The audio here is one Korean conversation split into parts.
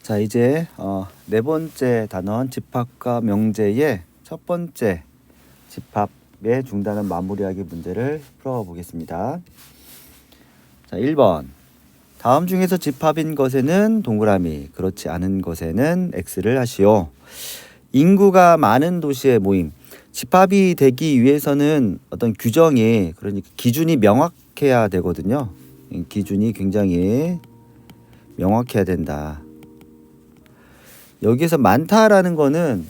자, 이제 네 번째 단원 집합과 명제의 첫 번째 집합의 중단은 마무리하기 문제를 풀어보겠습니다. 자, 1번. 다음 중에서 집합인 것에는 동그라미, 그렇지 않은 것에는 X를 하시오. 인구가 많은 도시의 모임. 집합이 되기 위해서는 어떤 규정이, 그러니까 기준이 명확해야 되거든요. 기준이 굉장히 명확해야 된다. 여기서 많다라는 거는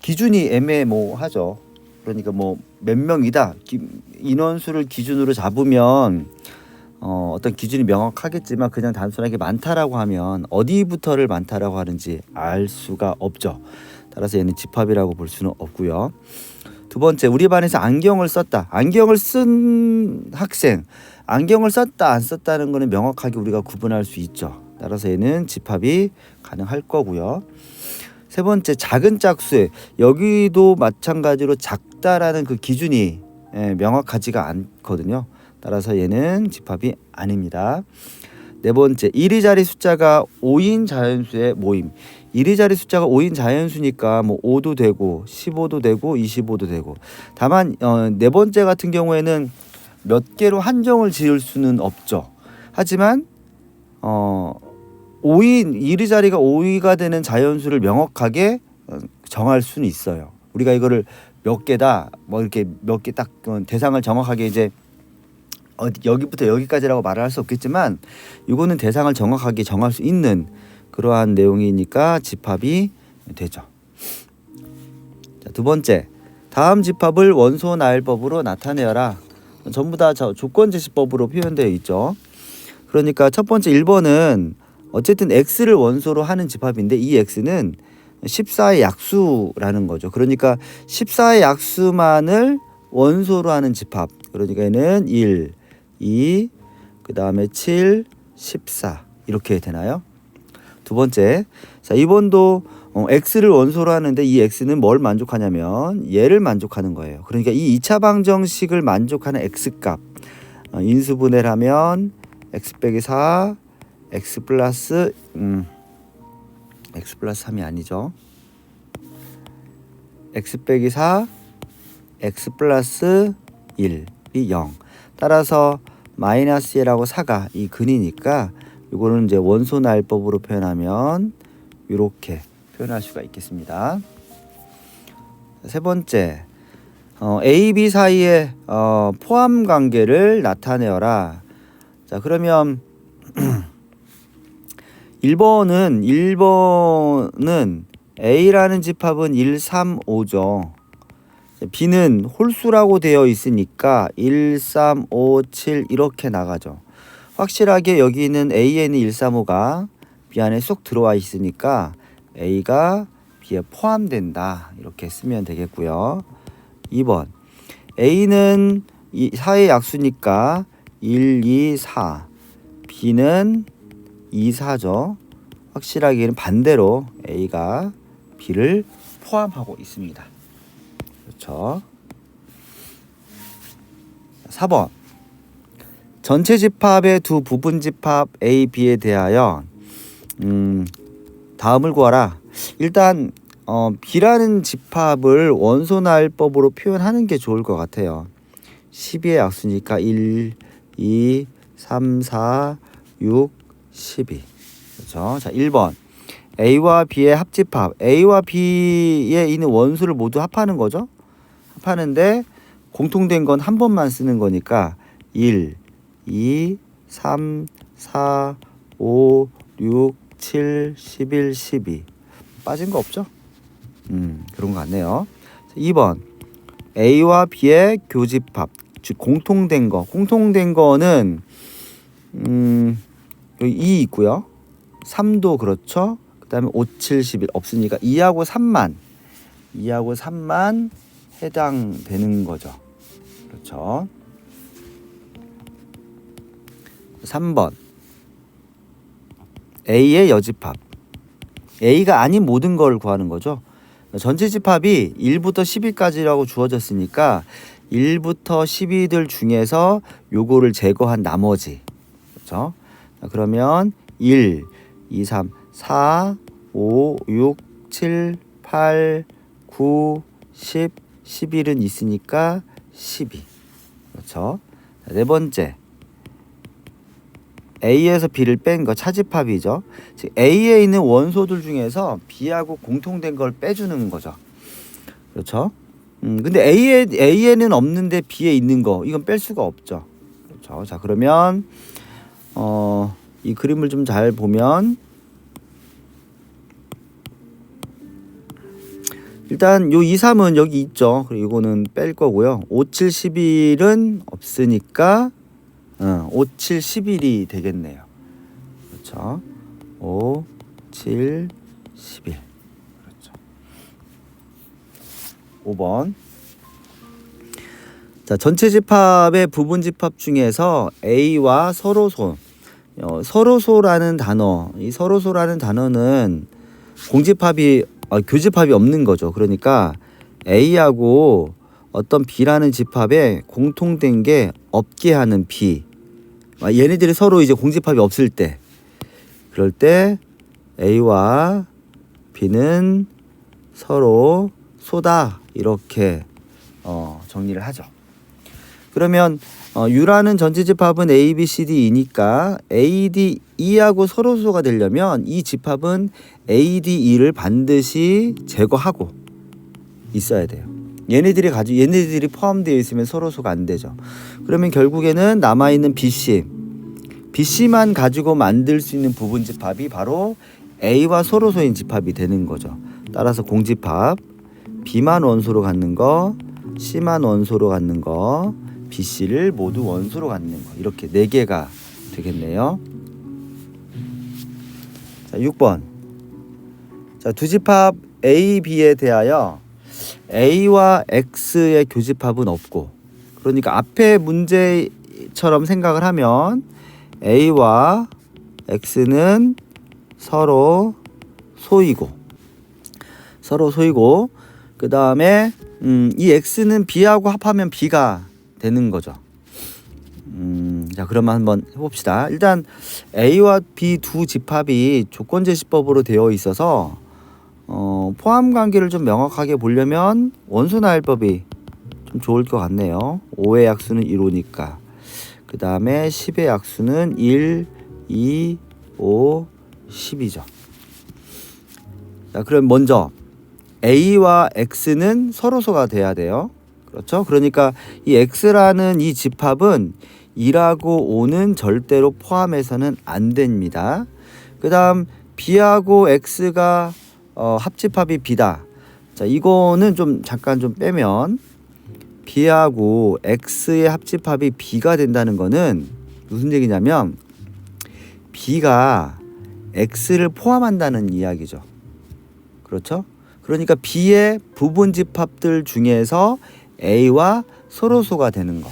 기준이 애매모하죠. 그러니까 뭐 몇 명이다 인원수를 기준으로 잡으면 어떤 기준이 명확하겠지만 그냥 단순하게 많다라고 하면 어디부터를 많다라고 하는지 알 수가 없죠. 따라서 얘는 집합이라고 볼 수는 없고요. 두 번째, 우리 반에서 안경을 썼다. 안경을 쓴 학생, 안경을 썼다 안 썼다는 거는 명확하게 우리가 구분할 수 있죠. 따라서 얘는 집합이 가능할 거고요. 세 번째, 작은 짝수. 여기도 마찬가지로 작다라는 그 기준이 명확하지가 않거든요. 따라서 얘는 집합이 아닙니다. 네 번째, 1위자리 숫자가 5인 자연수의 모임. 1위자리 숫자가 5인 자연수니까 뭐 5도 되고 15도 되고 25도 되고. 다만 네 번째 같은 경우에는 몇 개로 한정을 지을 수는 없죠. 하지만 5인 1위 자리가 5위가 되는 자연수를 명확하게 정할 수는 있어요. 우리가 이거를 몇 개다 뭐 이렇게 몇 개 딱 대상을 정확하게 이제 여기부터 여기까지라고 말을 할 수 없겠지만 이거는 대상을 정확하게 정할 수 있는 그러한 내용이니까 집합이 되죠. 자, 두 번째, 다음 집합을 원소 나열법으로 나타내어라. 전부 다 조건제시법으로 표현되어 있죠. 그러니까 첫 번째 1번은 어쨌든 x를 원소로 하는 집합인데 이 x는 14의 약수라는 거죠. 그러니까 14의 약수만을 원소로 하는 집합. 그러니까 얘는 1, 2, 그 다음에 7, 14 이렇게 되나요? 두 번째, 자 2번도 x를 원소로 하는데 이 x는 뭘 만족하냐면 얘를 만족하는 거예요. 그러니까 이 2차 방정식을 만족하는 x값 인수분해를 하면 x 빼기 4 x 플러스 3이 아니죠. x 빼기 4 x 플러스 1이 0. 따라서 마이너스 1하고 4가 이 근이니까 이거는 이제 원소 나열법으로 표현하면 이렇게 표현할 수가 있겠습니다. 세 번째, A, B 사이의 포함 관계를 나타내어라. 자, 그러면 1번은 A라는 집합은 1, 3, 5죠. B는 홀수라고 되어 있으니까 1, 3, 5, 7 이렇게 나가죠. 확실하게 여기는 AN이 1, 3, 5가 B 안에 쏙 들어와 있으니까 A가 B에 포함된다. 이렇게 쓰면 되겠고요. 2번, A는 4의 약수니까 1, 2, 4. B는 2, 4죠. 확실하게는 반대로 A가 B를 포함하고 있습니다. 그렇죠. 4번, 전체 집합의 두 부분 집합 A, B에 대하여 다음을 구하라. 일단 B라는 집합을 원소 나열법으로 표현하는 게 좋을 것 같아요. 12의 약수니까 1, 2, 3, 4, 6, 12. 그렇죠. 자, 1번. A와 B의 합집합. A와 B에 있는 원수를 모두 합하는 거죠. 합하는데 공통된 건 한 번만 쓰는 거니까 1, 2, 3, 4, 5, 6, 7, 11, 12. 빠진 거 없죠? 그런 거 같네요. 2번. A와 B의 교집합. 즉 공통된 거. 공통된 거는 여기 2 있고요. 3도 그렇죠. 그 다음에 5, 7, 11 없으니까 2하고 3만 해당되는 거죠. 그렇죠. 3번, A의 여집합. A가 아닌 모든 걸 구하는 거죠. 전체 집합이 1부터 10위까지라고 주어졌으니까 1부터 10위들 중에서 요거를 제거한 나머지. 그렇죠. 그러면 1, 2, 3, 4, 5, 6, 7, 8, 9, 10, 11은 있으니까 12. 그렇죠. 네 번째, A에서 B를 뺀 거 차집합이죠. 즉 A에 있는 원소들 중에서 B하고 공통된 걸 빼주는 거죠. 그렇죠. 근데 A에는 없는데 B에 있는 거 이건 뺄 수가 없죠. 그렇죠. 자 그러면 이 그림을 좀 잘 보면 일단 요 2, 3은 여기 있죠. 그리고 이거는 뺄 거고요. 5, 7, 11은 없으니까 5, 7, 11이 되겠네요. 그렇죠. 5, 7, 11. 그렇죠. 5번. 자, 전체 집합의 부분 집합 중에서 A와 서로소. 서로소라는 단어. 이 서로소라는 단어는 교집합이 없는 거죠. 그러니까 A하고 어떤 B라는 집합에 공통된 게 없게 하는 B. 얘네들이 서로 이제 공집합이 없을 때, 그럴 때 A와 B는 서로 소다 이렇게 정리를 하죠. 그러면 U라는 전체 집합은 A, B, C, D이니까 A, D, E하고 서로소가 되려면 이 집합은 A, D, E를 반드시 제거하고 있어야 돼요. 얘네들이 포함되어 있으면 서로소가 안 되죠. 그러면 결국에는 남아 있는 BC만 가지고 만들 수 있는 부분 집합이 바로 A와 서로소인 집합이 되는 거죠. 따라서 공집합 B만 원소로 갖는 거, C만 원소로 갖는 거, BC를 모두 원소로 갖는 거 이렇게 4개가 되겠네요. 자, 6번. 자, 두 집합 A, B에 대하여 A와 X의 교집합은 없고, 그러니까 앞에 문제처럼 생각을 하면 A와 X는 서로 소이고 그 다음에 이 X는 B하고 합하면 B가 되는 거죠. 자 그러면 한번 해봅시다. 일단 A와 B 두 집합이 조건제시법으로 되어 있어서 포함 관계를 좀 명확하게 보려면 원소 나열법이 좀 좋을 것 같네요. 5의 약수는 1호니까. 그 다음에 10의 약수는 1, 2, 5, 10이죠. 자, 그럼 먼저 A와 X는 서로소가 돼야 돼요. 그렇죠? 그러니까 이 X라는 이 집합은 2하고 5는 절대로 포함해서는 안 됩니다. 그 다음 B하고 X가 합집합이 B다. 자, 이거는 좀 잠깐 좀 빼면 B하고 X의 합집합이 B가 된다는 거는 무슨 얘기냐면 B가 X를 포함한다는 이야기죠. 그렇죠? 그러니까 B의 부분 집합들 중에서 A와 서로소가 되는 거.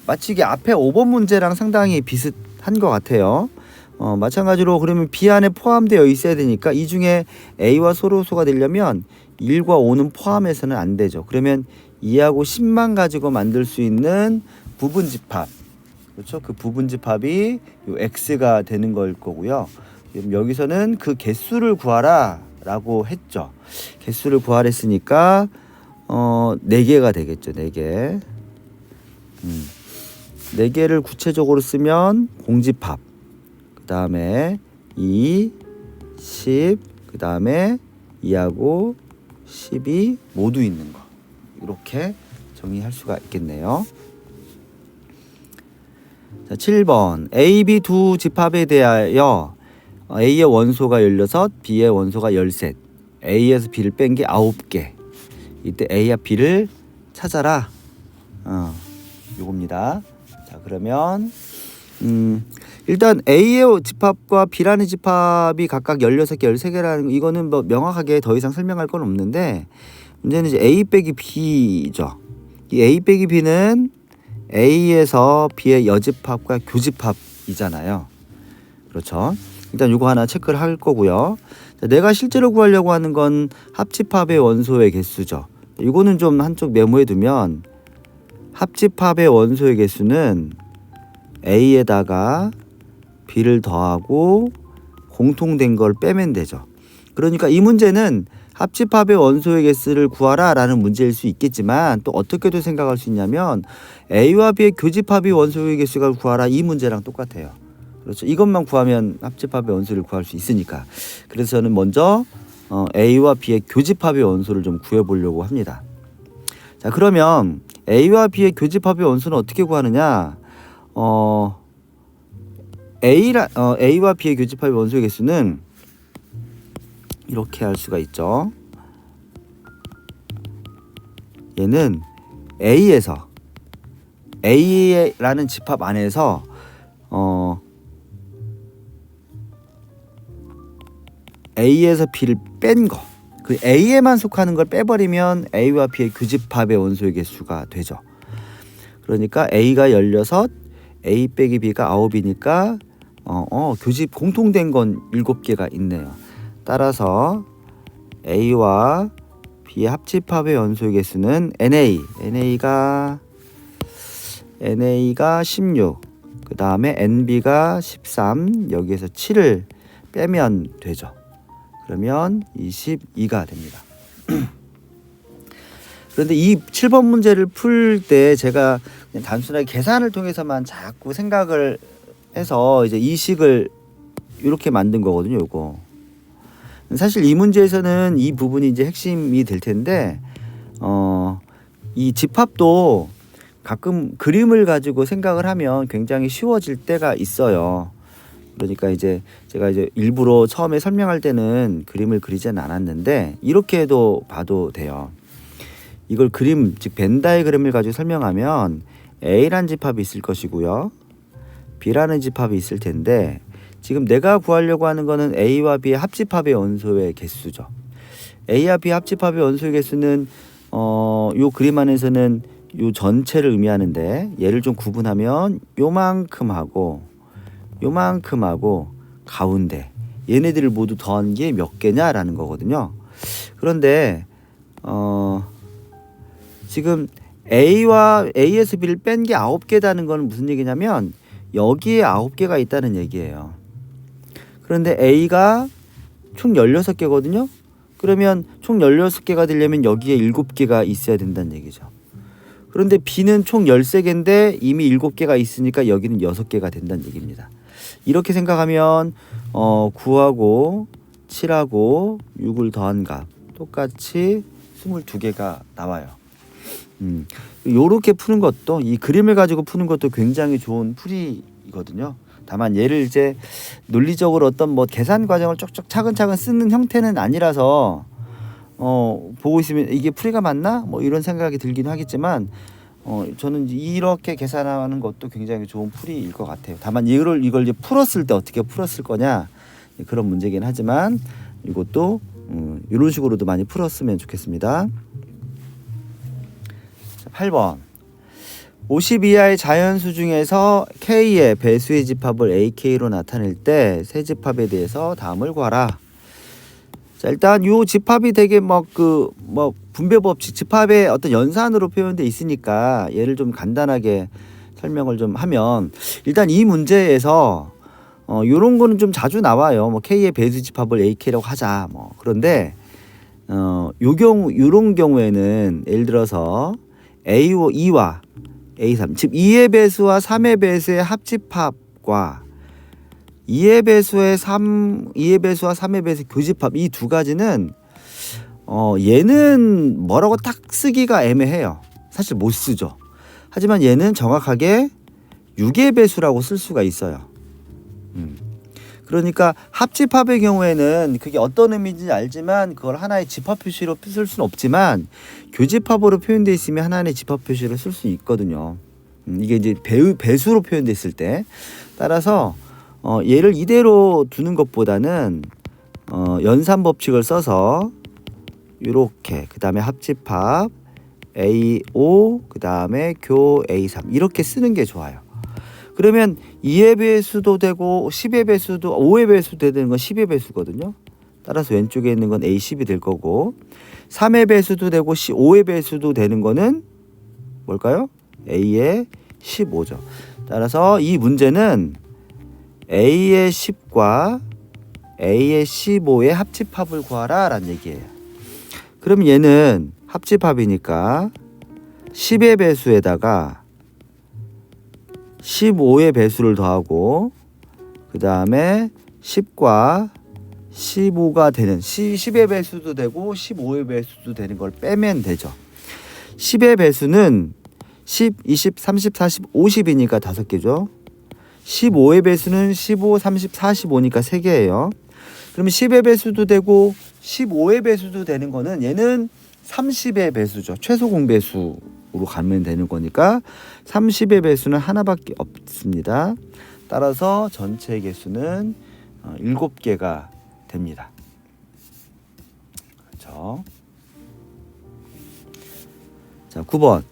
마치 이게 앞에 5번 문제랑 상당히 비슷한 것 같아요. 마찬가지로 그러면 B 안에 포함되어 있어야 되니까 이 중에 A와 서로소가 되려면 1과 5는 포함해서는 안 되죠. 그러면 2하고 10만 가지고 만들 수 있는 부분 집합. 그렇죠? 그 부분 집합이 요 X가 되는 걸 거고요. 여기서는 그 개수를 구하라 라고 했죠. 개수를 구하랬으니까 4개가 되겠죠. 4개. 4개를 구체적으로 쓰면 공집합, 그 다음에 2, 10, 그 다음에 2하고 10이 모두 있는 거. 이렇게 정의할 수가 있겠네요. 자, 7번. A, B 두 집합에 대하여 A의 원소가 16, B의 원소가 13. A에서 B를 뺀 게 9개. 이때 A와 B를 찾아라. 요겁니다. 자, 그러면 일단 A의 집합과 B라는 집합이 각각 16개, 13개라는 거 이거는 뭐 명확하게 더 이상 설명할 건 없는데 문제는 이제 A 빼기 B죠. 이 A 빼기 B는 A에서 B의 여집합과 교집합이잖아요. 그렇죠. 일단 이거 하나 체크를 할 거고요. 자, 내가 실제로 구하려고 하는 건 합집합의 원소의 개수죠. 이거는 좀 한쪽 메모해 두면 합집합의 원소의 개수는 A에다가 B를 더하고 공통된 걸 빼면 되죠. 그러니까 이 문제는 합집합의 원소의 개수를 구하라 라는 문제일 수 있겠지만 또 어떻게도 생각할 수 있냐면 A와 B의 교집합의 원소의 개수를 구하라 이 문제랑 똑같아요. 그렇죠. 이것만 구하면 합집합의 원소를 구할 수 있으니까. 그래서 저는 먼저 A와 B의 교집합의 원소를 좀 구해보려고 합니다. 자, 그러면 A와 B의 교집합의 원소는 어떻게 구하느냐? A와 B의 교집합의 원소의 개수는 이렇게 할 수가 있죠. 얘는 A라는 집합 안에서 A에서 B를 뺀 거, 그 A에만 속하는 걸 빼버리면 A와 B의 교집합의 원소의 개수가 되죠. 그러니까 A가 16, A 빼기 B가 9이니까 교집 공통된 건 7개가 있네요. 따라서 A와 B의 합집합의 원소의 개수는 NA가 16, 그 다음에 NB가 13, 여기에서 7을 빼면 되죠. 그러면 22가 됩니다. 그런데 이 7번 문제를 풀 때 제가 그냥 단순하게 계산을 통해서만 자꾸 생각을 해서 이제 이 식을 이렇게 만든 거거든요. 요거. 사실 이 문제에서는 이 부분이 이제 핵심이 될 텐데 이 집합도 가끔 그림을 가지고 생각을 하면 굉장히 쉬워질 때가 있어요. 그러니까 이제 제가 이제 일부러 처음에 설명할 때는 그림을 그리진 않았는데 이렇게도 봐도 돼요. 이걸 그림, 즉 벤 다이그램을 가지고 설명하면 A라는 집합이 있을 것이고요. B라는 집합이 있을 텐데 지금 내가 구하려고 하는 거는 A와 B의 합집합의 원소의 개수죠. A와 B 합집합의 원소의 개수는 요 그림 안에서는 요 전체를 의미하는데 얘를 좀 구분하면 요만큼하고 가운데 얘네들을 모두 더한 게 몇 개냐라는 거거든요. 그런데 지금 A에서 B를 뺀 게 9개다는 건 무슨 얘기냐면 여기에 9개가 있다는 얘기예요. 그런데 A가 총 16개거든요. 그러면 총 16개가 되려면 여기에 7개가 있어야 된다는 얘기죠. 그런데 B는 총 13개인데 이미 7개가 있으니까 여기는 6개가 된다는 얘기입니다. 이렇게 생각하면 9하고 7하고 6을 더한 값 똑같이 22개가 나와요. 요렇게 푸는 것도 이 그림을 가지고 푸는 것도 굉장히 좋은 풀이거든요. 다만 얘를 이제 논리적으로 어떤 뭐 계산 과정을 쪽쪽 차근차근 쓰는 형태는 아니라서 보고 있으면 이게 풀이가 맞나? 뭐 이런 생각이 들긴 하겠지만 저는 이렇게 계산하는 것도 굉장히 좋은 풀이일 것 같아요. 다만 이걸 이제 풀었을 때 어떻게 풀었을 거냐 그런 문제긴 하지만 이것도 이런 식으로도 많이 풀었으면 좋겠습니다. 8번 50 이하의 자연수 중에서 K의 배수의 집합을 AK로 나타낼 때 세 집합에 대해서 다음을 구하라. 자, 일단 요 집합이 되게 분배 법칙 집합의 어떤 연산으로 표현돼 있으니까 얘를 좀 간단하게 설명을 좀 하면 일단 이 문제에서 요런 거는 좀 자주 나와요. 뭐 K의 배수 집합을 AK라고 하자. 뭐 그런데 요런 경우에는 예를 들어서 A2와 A3 즉 2의 배수와 3의 배수의 합집합과 2의 배수와 3의 배수의 교집합 이 두 가지는 얘는 뭐라고 딱 쓰기가 애매해요. 사실 못 쓰죠. 하지만 얘는 정확하게 6의 배수라고 쓸 수가 있어요. 그러니까 합집합의 경우에는 그게 어떤 의미인지 알지만 그걸 하나의 집합 표시로 쓸 수는 없지만 교집합으로 표현되어 있으면 하나의 집합 표시를 쓸 수 있거든요. 이게 이제 배수로 표현되어 있을 때 따라서 얘를 이대로 두는 것보다는 연산 법칙을 써서 이렇게 그 다음에 합집합 A5 그 다음에 교 A3 이렇게 쓰는 게 좋아요. 그러면 2의 배수도 되고 10의 배수도 5의 배수도 되는 건 10의 배수거든요. 따라서 왼쪽에 있는 건 A10이 될 거고 3의 배수도 되고 5의 배수도 되는 거는 뭘까요? A의 15죠. 따라서 이 문제는 A의 10과 A의 15의 합집합을 구하라 라는 얘기예요. 그럼 얘는 합집합이니까 10의 배수에다가 15의 배수를 더하고 그 다음에 10과 15가 되는 10의 배수도 되고 15의 배수도 되는 걸 빼면 되죠. 10의 배수는 10, 20, 30, 40, 50이니까 5개죠. 15의 배수는 15, 30, 45니까 3개예요. 그러면 10의 배수도 되고 15의 배수도 되는 거는 얘는 30의 배수죠. 최소 공배수로 가면 되는 거니까 30의 배수는 하나밖에 없습니다. 따라서 전체 개수는 7개가 됩니다. 그렇죠. 자, 9번.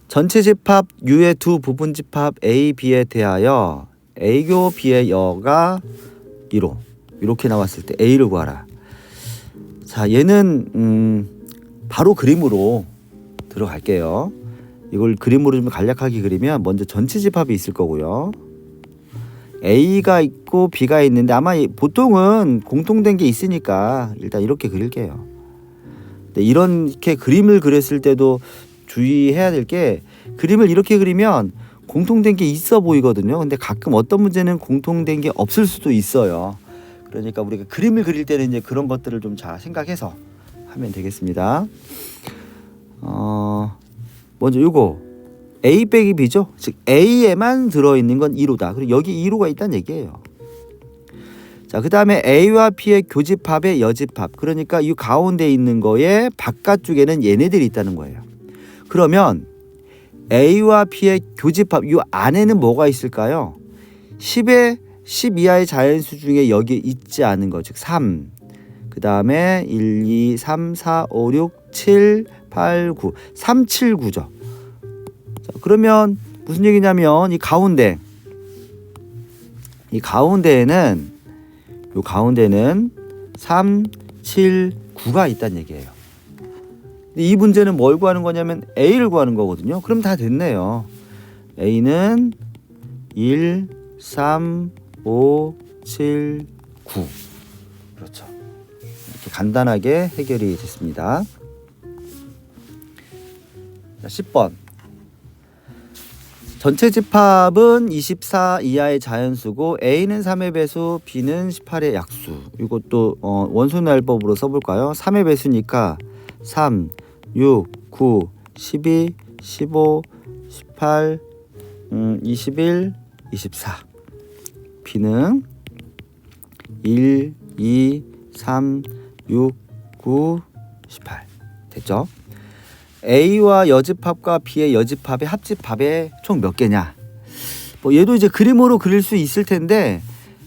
전체 집합 U의 두 부분 집합 A, B에 대하여 A교 B의 여가 1호. 이렇게 나왔을 때 A를 구하라. 자, 얘는 바로 그림으로 들어갈게요. 이걸 그림으로 좀 간략하게 그리면 먼저 전체 집합이 있을 거고요. A가 있고 B가 있는데 아마 보통은 공통된 게 있으니까 일단 이렇게 그릴게요. 이렇게 그림을 그렸을 때도 주의해야 될 게 그림을 이렇게 그리면 공통된 게 있어 보이거든요. 근데 가끔 어떤 문제는 공통된 게 없을 수도 있어요. 그러니까 우리가 그림을 그릴 때는 이제 그런 것들을 좀 잘 생각해서 하면 되겠습니다. 먼저 이거 A 빼기 B죠. 즉 A에만 들어있는 건 2로다. 그리고 여기 2로가 있다는 얘기예요. 자, 그 다음에 A와 B의 교집합의 여집합. 그러니까 이 가운데 있는 거에 바깥쪽에는 얘네들이 있다는 거예요. 그러면 A와 B의 교집합, 이 안에는 뭐가 있을까요? 10의 10 이하의 자연수 중에 여기 있지 않은 거, 즉 3. 그 다음에 1, 2, 3, 4, 5, 6, 7, 8, 9. 3, 7, 9죠. 자, 그러면 무슨 얘기냐면 이 가운데에는 3, 7, 9가 있다는 얘기예요. 근데 이 문제는 뭘 구하는 거냐면 A를 구하는 거거든요. 그럼 다 됐네요. A는 1, 3, 5, 7, 9. 그렇죠. 이렇게 간단하게 해결이 됐습니다. 자, 10번. 전체 집합은 24 이하의 자연수고 A는 3의 배수, B는 18의 약수. 이것도 원소날법으로 써볼까요? 3의 배수니까 3, 6, 9, 12, 15, 18, 21, 24. B는 1, 2, 3, 6, 9, 18. 됐죠? A와 여집합과 B의 여집합의 합집합의 총 몇 개냐? 뭐 얘도 이제 그림으로 그릴 수 있을 텐데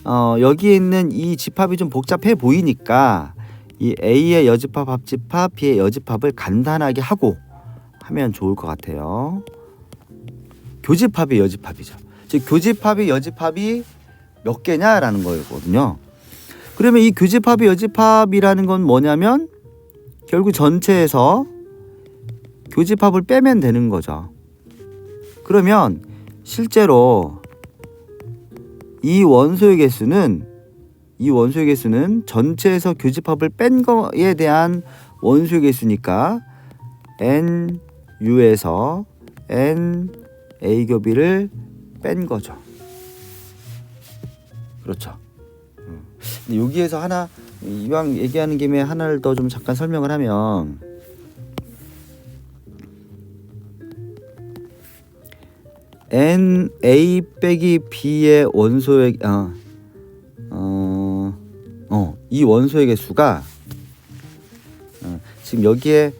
여기에 있는 이 집합이 좀 복잡해 보이니까 이 A의 여집합, 합집합, B의 여집합을 간단하게 하고 하면 좋을 것 같아요. 교집합의 여집합이죠. 즉 교집합의 여집합이 몇 개냐라는 거거든요. 그러면 이 교집합의 여집합이라는 건 뭐냐면 결국 전체에서 교집합을 빼면 되는 거죠. 그러면 실제로 이 원소의 개수는 전체에서 교집합을 뺀 거에 대한 원소의 개수니까 NU에서 NA 교비를 뺀 거죠. 그렇죠. 근데 여기에서 하나 이왕 얘기하는 김에 하나를 더 좀 잠깐 설명을 하면 NA 빼기 B의 원소의 이 원소의 개수가 지금 여기에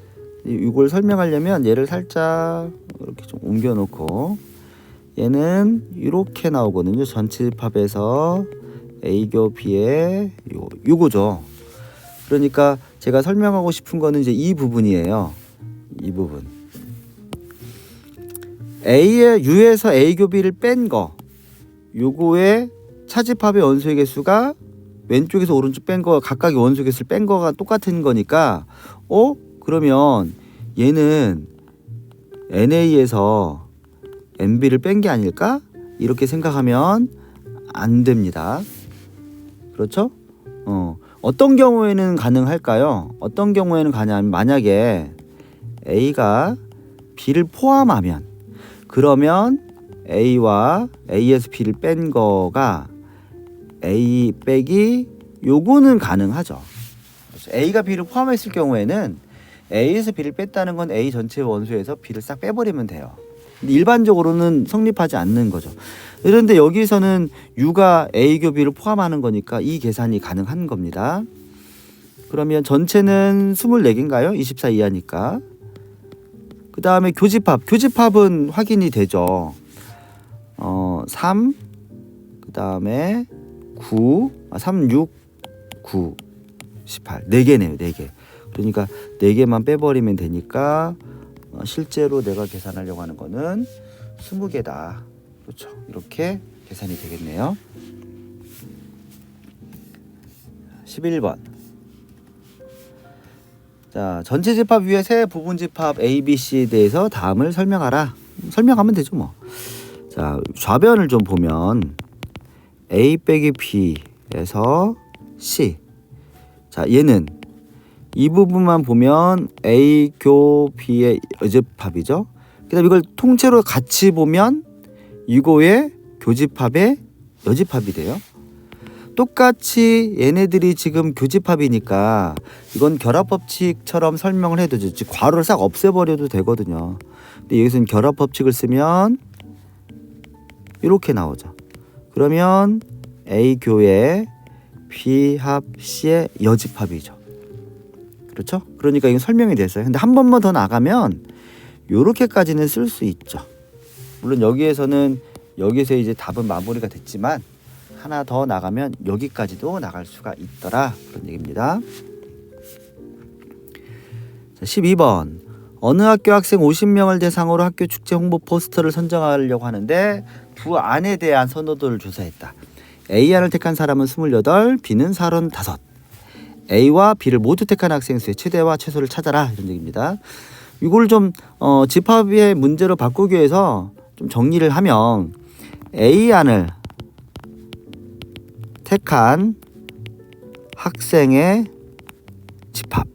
이걸 설명하려면 얘를 살짝 이렇게 좀 옮겨 놓고 얘는 이렇게 나오거든요. 전체 집합에서 A교 B의 요거죠. 그러니까 제가 설명하고 싶은 거는 이제 이 부분이에요. 이 부분. A의 U에서 A교 B를 뺀 거. 요거의 차집합의 원소의 개수가 왼쪽에서 오른쪽 뺀 거 각각의 원소의 개수를 뺀 거가 똑같은 거니까 그러면 얘는 NA에서 NB를 뺀 게 아닐까? 이렇게 생각하면 안 됩니다. 그렇죠? 어떤 경우에는 가능할까요? 어떤 경우에는 가냐면 만약에 A가 B를 포함하면 그러면 A와 A에서 B를 뺀 거가 A 빼기 요거는 가능하죠. A가 B를 포함했을 경우에는 A에서 B를 뺐다는 건 A 전체 원소에서 B를 싹 빼버리면 돼요. 근데 일반적으로는 성립하지 않는 거죠. 그런데 여기서는 U가 A 교 B를 포함하는 거니까 이 계산이 가능한 겁니다. 그러면 전체는 24개인가요? 24 이하니까. 그 다음에 교집합은 확인이 되죠. 3, 그 다음에 9, 3, 6, 9, 18. 4개네요, 4개. 그러니까 4개만 빼버리면 되니까 실제로 내가 계산하려고 하는 거는 20개다. 그렇죠. 이렇게 계산이 되겠네요. 11번. 자, 전체 집합 위에 세 부분 집합 A, B, C에 대해서 다음을 설명하라. 설명하면 되죠 뭐. 자, 좌변을 좀 보면 A 빼기 B에서 C. 자, 얘는 이 부분만 보면 A 교 B의 여집합이죠. 그다음 이걸 통째로 같이 보면 이거의 교집합의 여집합이 돼요. 똑같이 얘네들이 지금 교집합이니까 이건 결합법칙처럼 설명을 해도 즉 괄호를 싹 없애버려도 되거든요. 근데 여기서는 결합법칙을 쓰면 이렇게 나오죠. 그러면 A 교의 B 합 C의 여집합이죠. 그렇죠? 그러니까 이건 설명이 됐어요. 근데 한 번만 더 나가면 요렇게까지는 쓸 수 있죠. 물론 여기에서 이제 답은 마무리가 됐지만 하나 더 나가면 여기까지도 나갈 수가 있더라. 그런 얘기입니다. 자, 12번. 어느 학교 학생 50명을 대상으로 학교 축제 홍보 포스터를 선정하려고 하는데 두 안에 대한 선호도를 조사했다. A안을 택한 사람은 28, B는 35. A와 B를 모두 택한 학생 수의 최대와 최소를 찾아라. 이런 얘기입니다. 이걸 좀 집합의 문제로 바꾸기 위해서 좀 정리를 하면 A안을 택한 학생의 집합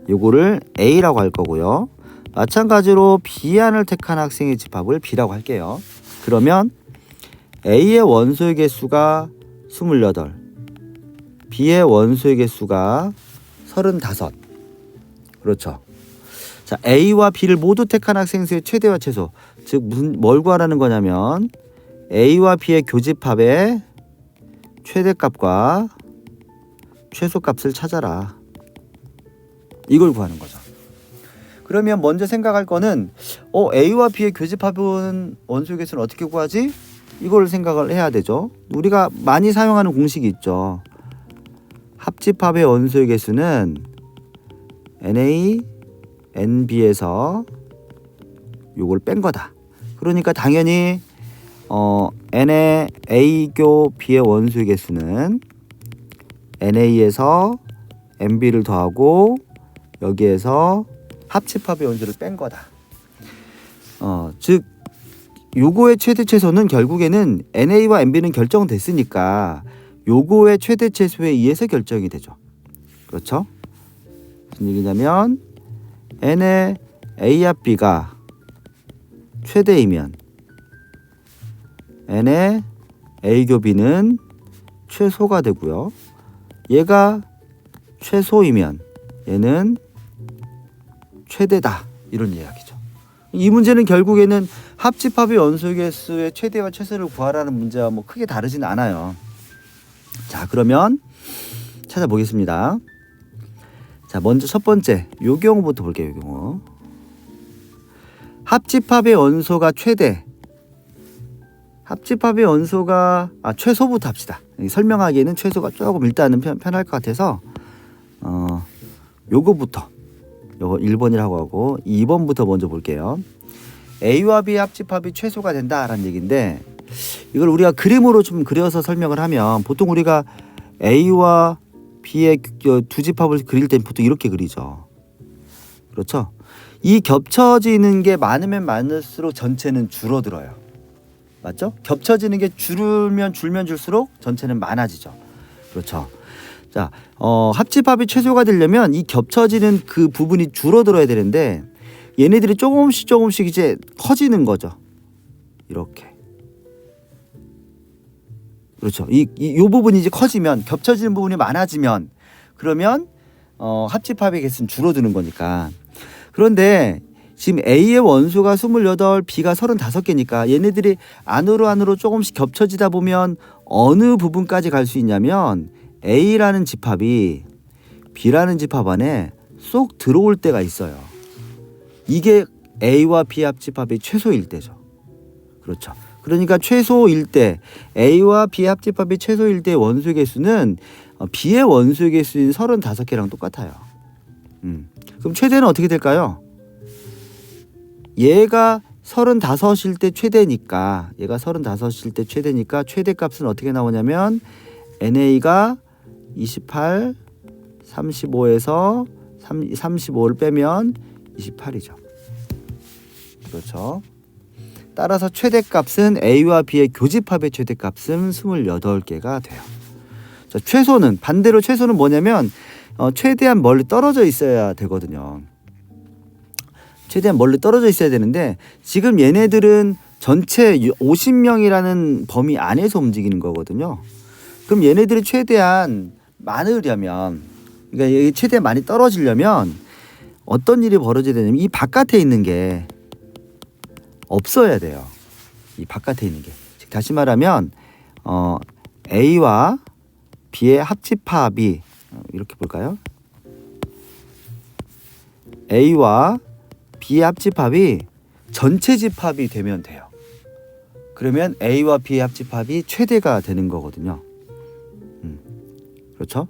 요거를 A라고 할 거고요. 마찬가지로 B안을 택한 학생의 집합을 B라고 할게요. 그러면 A의 원소의 개수가 28, B의 원소의 개수가 35. 그렇죠. 자, A와 B를 모두 택한 학생 수의 최대와 최소. 즉 뭘 구하라는 거냐면 A와 B의 교집합의 최대값과 최소값을 찾아라. 이걸 구하는 거죠. 그러면 먼저 생각할 거는 A와 B의 교집합은 원소의 개수는 어떻게 구하지? 이걸 생각을 해야 되죠. 우리가 많이 사용하는 공식이 있죠. 합집합의 원소의 개수는 NA, NB에서 요걸 뺀 거다. 그러니까 당연히 N의 A교 B의 원소의 개수는 NA에서 NB를 더하고 여기에서 합집합의 원소를 뺀 거다. 즉 요거의 최대 최소는 결국에는 NA와 NB는 결정됐으니까 요거의 최대 최소에 의해서 결정이 되죠. 그렇죠? 무슨 얘기냐면 N의 A 합 B가 최대이면 N의 A교 B는 최소가 되고요. 얘가 최소이면 얘는 최대다. 이런 이야기죠. 이 문제는 결국에는 합집합의 원소의 개수의 최대와 최소를 구하라는 문제와 뭐 크게 다르진 않아요. 자, 그러면 찾아보겠습니다. 자, 먼저 첫 번째 요 경우부터 볼게요. 요 경우. 합집합의 원소가 최대. 합집합의 원소가 최소부터 합시다. 설명하기에는 최소가 조금 일단은 편할 것 같아서 요거부터 요거 1번이라고 하고 2번부터 먼저 볼게요. A와 B의 합집합이 최소가 된다라는 얘기인데 이걸 우리가 그림으로 좀 그려서 설명을 하면 보통 우리가 A와 B의 두 집합을 그릴 땐 보통 이렇게 그리죠. 그렇죠? 이 겹쳐지는 게 많으면 많을수록 전체는 줄어들어요. 맞죠? 겹쳐지는 게 줄면 줄수록 전체는 많아지죠. 그렇죠. 자, 합집합이 최소가 되려면 이 겹쳐지는 그 부분이 줄어들어야 되는데 얘네들이 조금씩 이제 커지는 거죠. 이렇게. 그렇죠. 요 부분이 이제 커지면, 겹쳐지는 부분이 많아지면, 그러면 합집합의 개수는 줄어드는 거니까. 그런데 지금 A의 원소가 28, B가 35개니까 얘네들이 안으로 조금씩 겹쳐지다 보면 어느 부분까지 갈 수 있냐면 A라는 집합이 B라는 집합 안에 쏙 들어올 때가 있어요. 이게 A와 B 합집합의 최소일 때죠. 그렇죠. 그러니까 최소일 때, A와 B 합집합의 최소일 때 원소의 개수는 B의 원소의 개수인 35개랑 똑같아요. 그럼 최대는 어떻게 될까요? 얘가 35일 때 최대니까, 최대값은 어떻게 나오냐면 NA가 28, 35에서 35를 빼면 28이죠. 그렇죠. 따라서 최대값은 A와 B의 교집합의 최대값은 28개가 돼요. 자, 반대로 최소는 뭐냐면 최대한 멀리 떨어져 있어야 되거든요. 최대한 멀리 떨어져 있어야 되는데 지금 얘네들은 전체 50명이라는 범위 안에서 움직이는 거거든요. 그럼 얘네들이 최대한 많으려면, 그러니까 최대한 많이 떨어지려면 어떤 일이 벌어져야 되냐면 이 바깥에 있는 게 없어야 돼요. 이 바깥에 있는 게. 즉 다시 말하면 A와 B의 합집합이 이렇게 볼까요? A와 B의 합집합이 전체 집합이 되면 돼요. 그러면 A와 B의 합집합이 최대가 되는 거거든요. 그렇죠?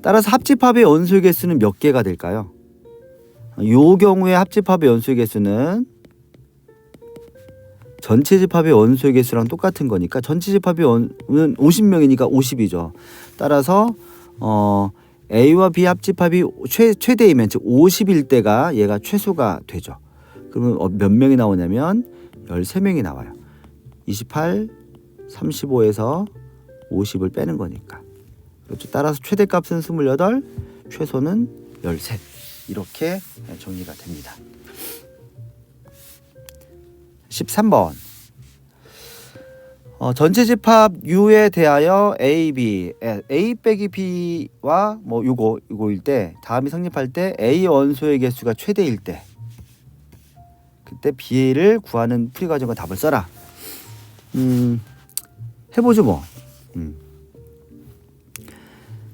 따라서 합집합의 원소의 개수는 몇 개가 될까요? 이 경우에 합집합의 원소의 개수는 전체 집합의 원소의 개수랑 똑같은 거니까 전체 집합의 원은 50명이니까 50이죠. 따라서 A와 B 합집합이 최대이면 즉 50일 때가 얘가 최소가 되죠. 그러면 몇 명이 나오냐면 13명이 나와요. 28, 35에서 50을 빼는 거니까. 그렇죠. 따라서 최대값은 28, 최소는 13. 이렇게 정리가 됩니다. 13번. 전체 집합 U에 대하여 A 빼기 B와 요거일 때, 다음이 성립할 때 A 원소의 개수가 최대일 때, 그때 B를 구하는 풀이 과정과 답을 써라. 해보죠 뭐.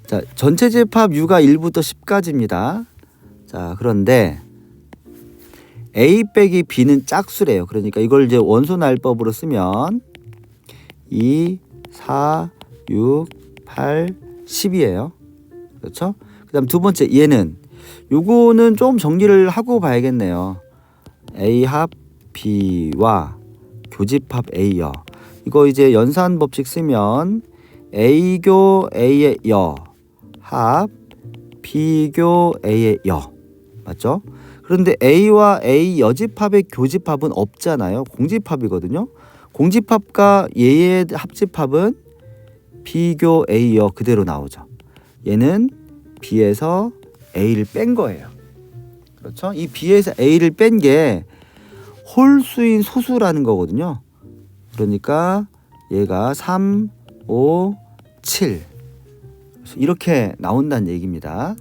자, 전체 집합 U가 1부터 10까지입니다. 자, 그런데 A 빼기 B는 짝수래요. 그러니까 이걸 이제 원소 날법으로 쓰면 2, 4, 6, 8, 10이에요. 그렇죠? 그 다음 두 번째 얘는, 요거는 좀 정리를 하고 봐야겠네요. A 합 B와 교집합 A여. 이거 이제 연산 법칙 쓰면 A교 A의 여 합 B교 A의 여. 맞죠? 그런데 A와 A 여집합의 교집합은 없잖아요. 공집합이거든요. 공집합과 얘의 합집합은 B교 A여 그대로 나오죠. 얘는 B에서 A를 뺀 거예요. 그렇죠? 이 B에서 A를 뺀 게 홀수인 소수라는 거거든요. 그러니까 얘가 3, 5, 7 이렇게 나온다는 얘기입니다.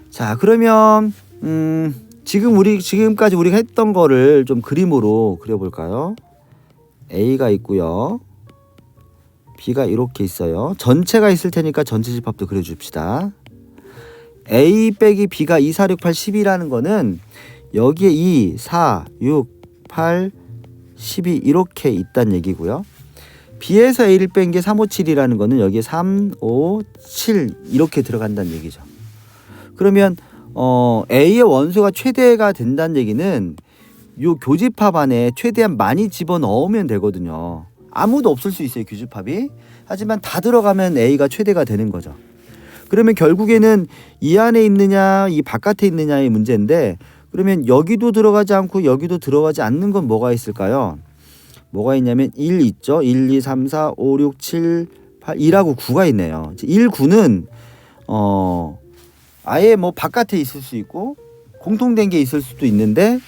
자, 그러면 지금까지 우리가 했던 거를 좀 그림으로 그려볼까요? A가 있고요. B가 이렇게 있어요. 전체가 있을 테니까 전체 집합도 그려줍시다. A 빼기 B가 2, 4, 6, 8, 10이라는 거는 여기에 2, 4, 6, 8, 12 이렇게 있다는 얘기고요. B에서 A를 뺀 게 3, 5, 7이라는 거는 여기에 3, 5, 7 이렇게 들어간다는 얘기죠. 그러면 A의 원소가 최대가 된다는 얘기는 요 교집합 안에 최대한 많이 집어넣으면 되거든요. 아무도 없을 수 있어요, 교집합이. 하지만 다 들어가면 A가 최대가 되는 거죠. 그러면 결국에는 이 안에 있느냐 이 바깥에 있느냐의 문제인데, 그러면 여기도 들어가지 않고 여기도 들어가지 않는 건 뭐가 있을까요? 뭐가 있냐면 1 있죠. 1, 2, 3, 4, 5, 6, 7, 8, 1하고 9가 있네요. 1, 9는 아예 뭐 바깥에 있을 수 있고 공통된 게 있을 수도 있는데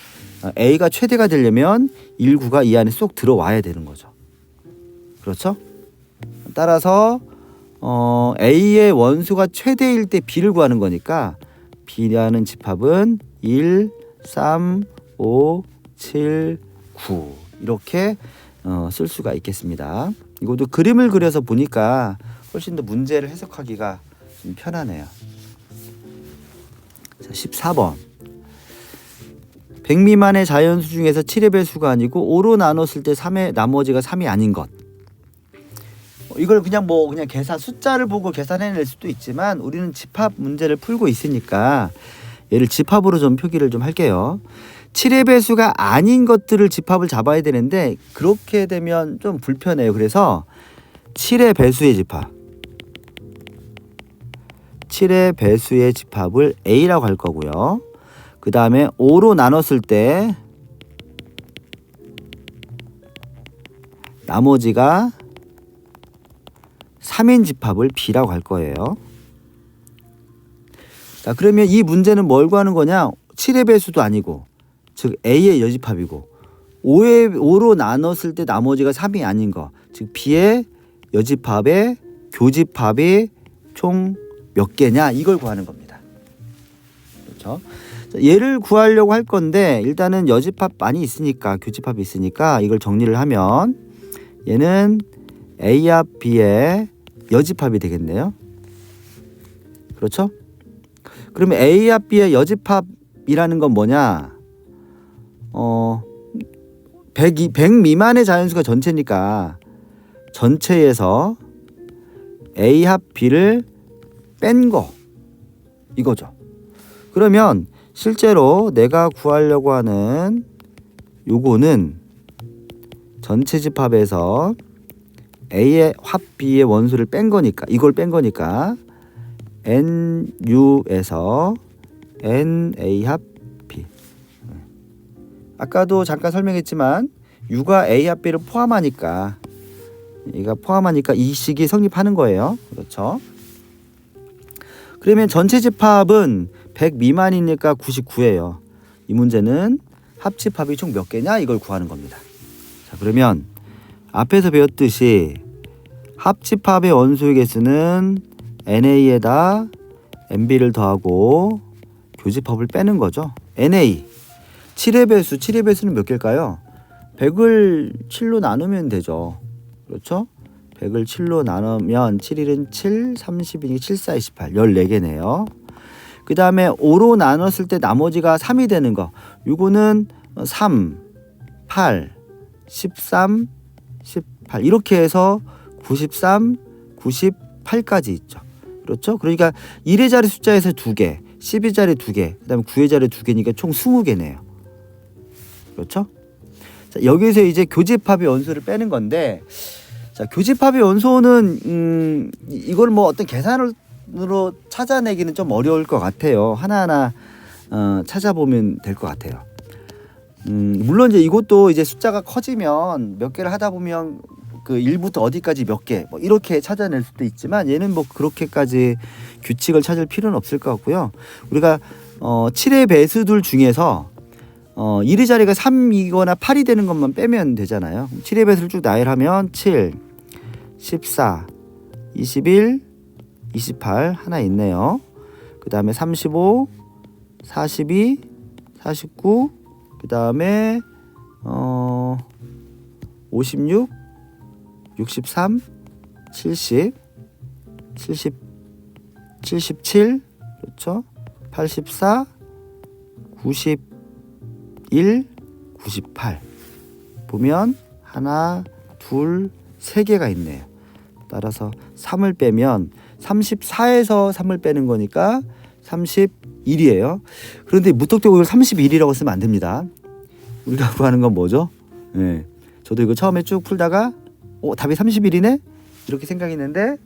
A가 최대가 되려면 1, 9가 이 안에 쏙 들어와야 되는 거죠. 그렇죠? 따라서 A의 원수가 최대일 때 B를 구하는 거니까 B라는 집합은 1, 3, 5, 7, 9 이렇게 쓸 수가 있겠습니다. 이것도 그림을 그려서 보니까 훨씬 더 문제를 해석하기가 좀 편하네요. 자, 14번 100 미만의 자연수 중에서 7의 배수가 아니고 5로 나눴을 때 3의 나머지가 3이 아닌 것. 이걸 그냥 계산 숫자를 보고 계산해낼 수도 있지만 우리는 집합 문제를 풀고 있으니까 얘를 집합으로 좀 표기를 좀 할게요. 7의 배수가 아닌 것들을 집합을 잡아야 되는데 그렇게 되면 좀 불편해요. 그래서 7의 배수의 집합 7의 배수의 집합을 A라고 할 거고요. 그 다음에 5로 나눴을 때 나머지가 3인 집합을 B라고 할 거예요. 자, 그러면 이 문제는 뭘 구하는 거냐? 7의 배수도 아니고 즉 A의 여집합이고 5로 나눴을 때 나머지가 3이 아닌 거 즉 B의 여집합의 교집합이 총 몇 개냐 이걸 구하는 겁니다. 그렇죠? 자, 얘를 구하려고 할 건데 일단은 여집합 많이 있으니까 교집합이 있으니까 이걸 정리를 하면 얘는 A와 B의 여집합이 되겠네요. 그렇죠? 그러면 A와 B의 여집합이라는 건 뭐냐? 100 미만의 자연수가 전체니까 전체에서 A와 B를 뺀 거 이거죠. 그러면 실제로 내가 구하려고 하는 요거는 전체 집합에서 A의 합 B의 원수를 뺀 거니까 이걸 뺀 거니까 NU에서 NA 합 B. 아까도 잠깐 설명했지만 U가 A 합 B를 포함하니까 이 식이 성립하는 거예요. 그렇죠? 그러면 전체 집합은 100 미만이니까 99예요. 이 문제는 합집합이 총 몇 개냐 이걸 구하는 겁니다. 자, 그러면 앞에서 배웠듯이 합집합의 원소의 개수는 NA에다 NB를 더하고 교집합을 빼는 거죠. NA 7의 배수는 몇 개일까요? 100을 7로 나누면 되죠. 그렇죠? 100을 7로 나누면 7일은 7, 32, 7, 4, 28 14개네요. 그 다음에 5로 나눴을 때 나머지가 3이 되는 거 요거는 3, 8, 13, 18 이렇게 해서 93, 98까지 있죠. 그렇죠? 그러니까 1의 자리 숫자에서 2개, 10의 자리 2개, 그 다음에 9의 자리 2개니까 총 20개네요. 그렇죠? 자, 여기서 이제 교집합의 원소를 빼는 건데 자, 교집합의 원소는 이걸 뭐 어떤 계산으로 찾아내기는 좀 어려울 것 같아요. 하나하나 찾아보면 될 것 같아요. 물론 이제 이것도 이제 숫자가 커지면 몇 개를 하다 보면 그 1부터 어디까지 몇 개 뭐 이렇게 찾아낼 수도 있지만 얘는 뭐 그렇게까지 규칙을 찾을 필요는 없을 것 같고요. 우리가 7의 배수들 중에서 1의 자리가 3이거나 8이 되는 것만 빼면 되잖아요. 7의 배수를 쭉 나열하면 7, 14, 21, 28 하나 있네요. 그 다음에 35, 42, 49, 그 다음에 56, 63, 70, 77, 그렇죠? 84, 91, 98 보면 하나, 둘, 세 개가 있네요. 따라서 3을 빼면 34에서 3을 빼는 거니까 31이에요. 그런데 무턱대고 이걸 31이라고 쓰면 안 됩니다. 우리가 구하는 건 뭐죠? 네. 저도 이거 처음에 쭉 풀다가 답이 31이네? 이렇게 생각했는데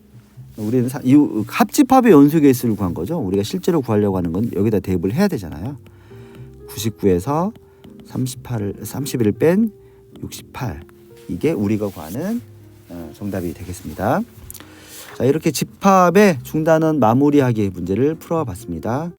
우리는 이 합집합의 연수 개수를 구한 거죠. 우리가 실제로 구하려고 하는 건 여기다 대입을 해야 되잖아요. 99에서 31을 뺀 68 이게 우리가 구하는 정답이 되겠습니다. 자, 이렇게 집합의 중단원 마무리하기 문제를 풀어봤습니다.